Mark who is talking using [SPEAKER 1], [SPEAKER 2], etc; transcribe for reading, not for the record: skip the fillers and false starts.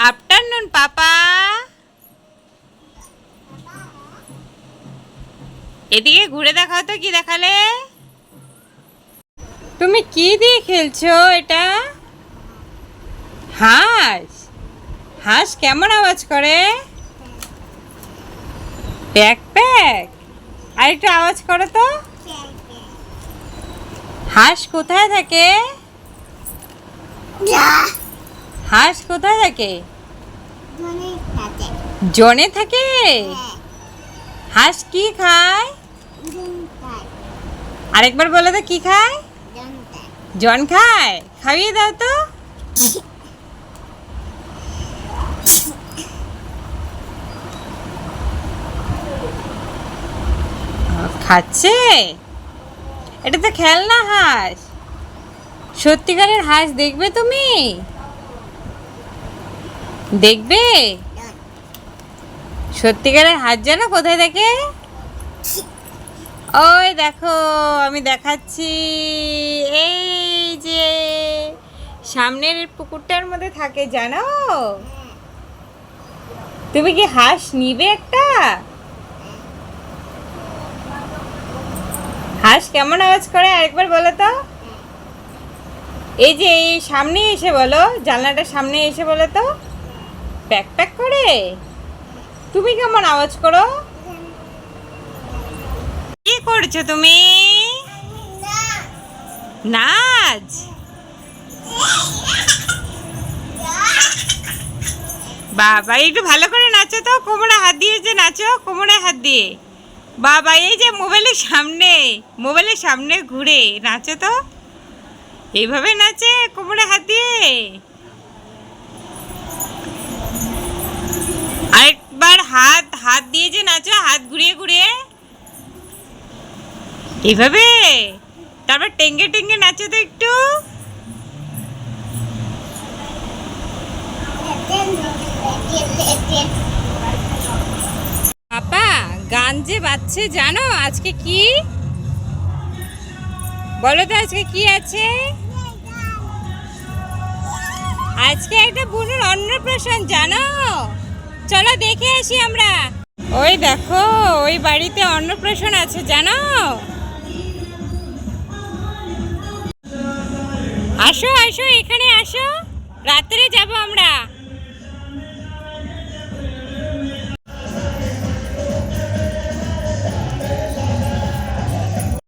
[SPEAKER 1] Afternoon পাপা। এদিকে ঘুরে দেখাও তো, কি দেখালে? তুমি কি দিয়ে খেলছো এটা? হাঁস? হাঁস কেমন আওয়াজ করে? Pack pack. আর একটু আওয়াজ করো তো। হাঁস কোথায় থাকে? হাঁস কোথায় থাকে? জনে থাকে। হাঁস কি খায়? আরেকবার বলো তো, কি খায়? জন খায়। খাইয়ে দাও তো। খাচ্ছে। এটা তো খেলনা হাঁস। সত্যিকারের হাঁস দেখবে তুমি? দেখবে? সত্যিকারের হাঁস জানো কোথায় থাকে? ওই দেখো, আমি দেখাচ্ছি। এই যে সামনের পুকুরটার মধ্যে থাকে, জানো? তুমি কি হাঁস নিবে একটা? হাঁস কেমন আওয়াজ করে আরেকবার বলো তো। এই যে এই সামনে এসে বলো, জানলাটার সামনে এসে বলো তো। প্যাক প্যাক করে। তুমি কেমন আওয়াজ করো? কি করছো তুমি? নাচ? বাবা, একটু ভালো করে নাচো তো। কোমরে হাত দিয়ে যে নাচো, কোমরে হাত দিয়ে। বাবা, এই যে মোবাইলের সামনে ঘুরে নাচো তো। এইভাবে নাচে কোমরে হাত দিয়ে। আরেকবার হাত হাত দিয়ে যে নাচো, হাত ঘুরিয়ে ঘুরিয়ে। এইভাবে। তারপর টেঙ্গে টেঙ্গে নাচো তো একটু। পাপা, গান যে বাজছে জানো আজকে কি? বলো তো আজকে কি আছে? আজকে একটা বোনের অন্নপ্রাশন, জানো? চলো দেখে আসি আমরা। ওই দেখো, ওই বাড়িতে অন্নপ্রাশন আছে, জানো? আসো আসো, এখানে আসো। রাত্রে যাব আমরা।